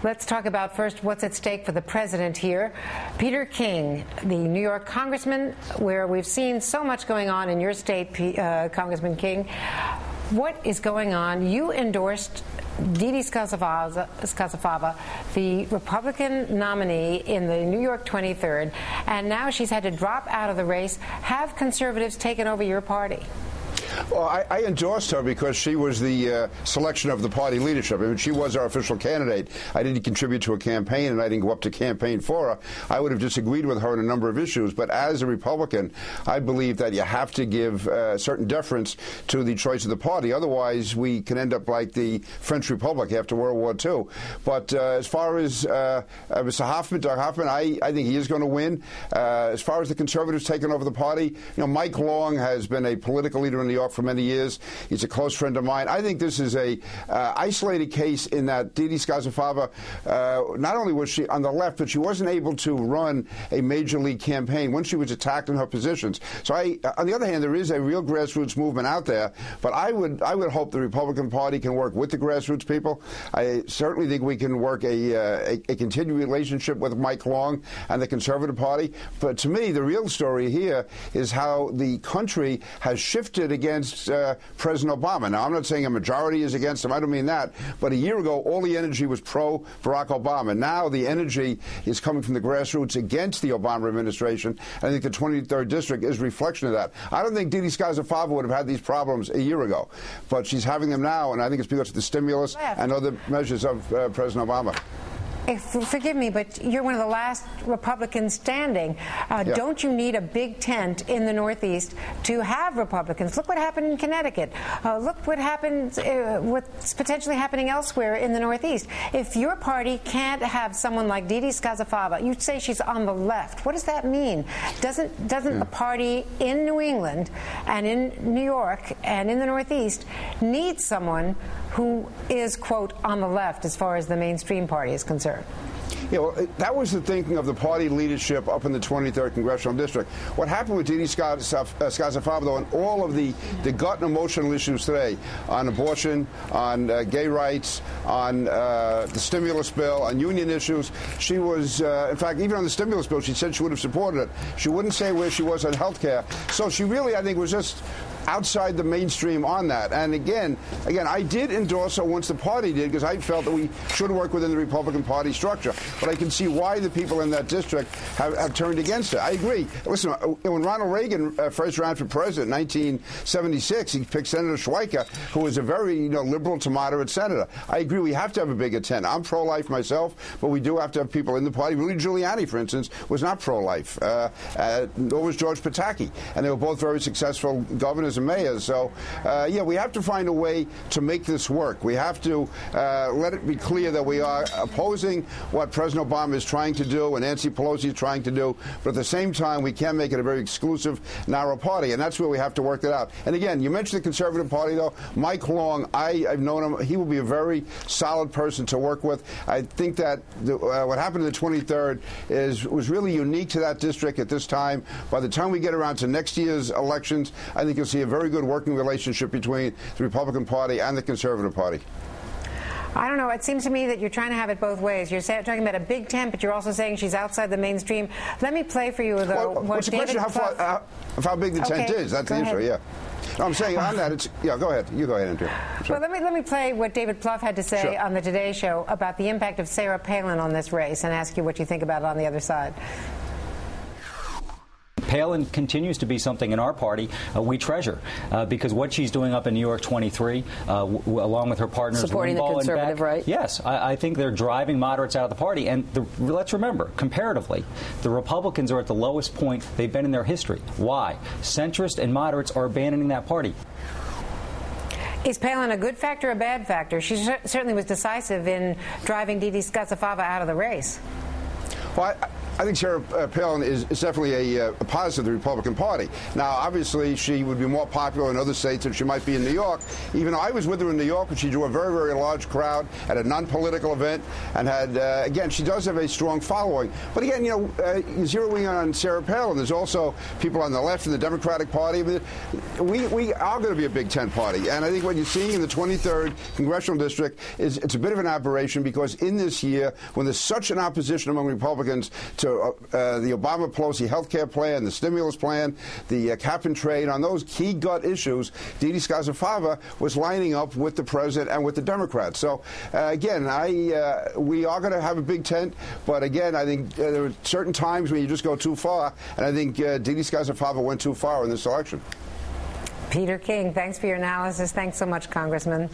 Let's talk about first what's at stake for the president here. Peter King, the New York congressman, where we've seen so much going on in your state, Congressman King. What is going on? You endorsed Scozafava, the Republican nominee in the New York 23rd, and now she's had to drop out of the race. Have conservatives taken over your party? Well, I endorsed her because she was the selection of the party leadership. I mean, she was our official candidate. I didn't contribute to a campaign, and I didn't go up to campaign for her. I would have disagreed with her on a number of issues, but as a Republican, I believe that you have to give certain deference to the choice of the party. Otherwise, we can end up like the French Republic after World War II. But as far as Mr. Hoffman, Doug Hoffman, I think he is going to win. As far as the conservatives taking over the party, Mike Long has been a political leader in New York for many years. He's a close friend of mine. I think this is a isolated case in that Scozafava, not only was she on the left, but she wasn't able to run a major league campaign when she was attacked in her positions. So on the other hand, there is a real grassroots movement out there, but I would hope the Republican Party can work with the grassroots people. I certainly think we can work a continued relationship with Mike Long and the Conservative Party. But to me, the real story here is how the country has shifted against President Obama. Now, I'm not saying a majority is against him. I don't mean that. But a year ago, all the energy was pro-Barack Obama. Now the energy is coming from the grassroots against the Obama administration. I think the 23rd District is a reflection of that. I don't think Scozafava would have had these problems a year ago, but she's having them now, and I think it's because of the stimulus and other measures of President Obama. Forgive me, but you're one of the last Republicans standing. Don't you need a big tent in the Northeast to have Republicans? Look what happened in Connecticut. Look what happens, what's potentially happening elsewhere in the Northeast. If your party can't have someone like Scozafava, you say she's on the left. What does that mean? Doesn't the party in New England and in New York and in the Northeast need someone who is, quote, on the left as far as the mainstream party is concerned? Yeah, well, that was the thinking of the party leadership up in the 23rd Congressional District. What happened with Scozafava, though, and all of the gut and emotional issues today on abortion, on gay rights, on the stimulus bill, on union issues, she was, in fact, even on the stimulus bill, she said she would have supported it. She wouldn't say where she was on health care. So she really, I think, was just outside the mainstream on that. And again, I did endorse her once the party did, because I felt that we should work within the Republican Party structure. But I can see why the people in that district have turned against her. I agree. Listen, when Ronald Reagan first ran for president in 1976, he picked Senator Schweiker, who was a very liberal to moderate senator. I agree we have to have a bigger tent. I'm pro-life myself, but we do have to have people in the party. Rudy Giuliani, for instance, was not pro-life. Nor was George Pataki. And they were both very successful governors and mayors. So, we have to find a way to make this work. We have to let it be clear that we are opposing what President Obama is trying to do and Nancy Pelosi is trying to do, but at the same time, we can make it a very exclusive, narrow party, and that's where we have to work that out. And again, you mentioned the Conservative Party, though. Mike Long, I've known him. He will be a very solid person to work with. I think that what happened in the 23rd was really unique to that district at this time. By the time we get around to next year's elections, I think you'll see a very good working relationship between the Republican Party and the Conservative Party. I don't know. It seems to me that you're trying to have it both ways. You're talking about a big tent, but you're also saying she's outside the mainstream. Let me play for you, though. Well, it's a question of how big the tent is. That's the issue, yeah. No, I'm saying on that, it's, go ahead. You go ahead, Andrea. Well, let me play what David Plouffe had to say on the Today Show about the impact of Sarah Palin on this race and ask you what you think about it on the other side. Palin continues to be something in our party we treasure because what she's doing up in New York 23, along with her partners, supporting the conservative right. Yes, I think they're driving moderates out of the party. And let's remember, comparatively, the Republicans are at the lowest point they've been in their history. Why? Centrists and moderates are abandoning that party. Is Palin a good factor or a bad factor? She certainly was decisive in driving Scozafava out of the race. Well, I think Sarah Palin is definitely a positive to the Republican Party. Now, obviously, she would be more popular in other states than she might be in New York. Even though I was with her in New York, and she drew a very, very large crowd at a non-political event, and had, again, she does have a strong following. But again, you know, zeroing in on Sarah Palin, there's also people on the left in the Democratic Party. We are going to be a Big Tent party, and I think what you're seeing in the 23rd Congressional District is it's a bit of an aberration, because in this year, when there's such an opposition among Republicans to the Obama-Pelosi health care plan, the stimulus plan, the cap and trade, on those key gut issues, Didi Scozafava was lining up with the president and with the Democrats. So, again, we are going to have a Big Tent, but again, I think there are certain times when you just go too far, and I think Didi Scozafava went too far in this election. Peter King, thanks for your analysis. Thanks so much, Congressman.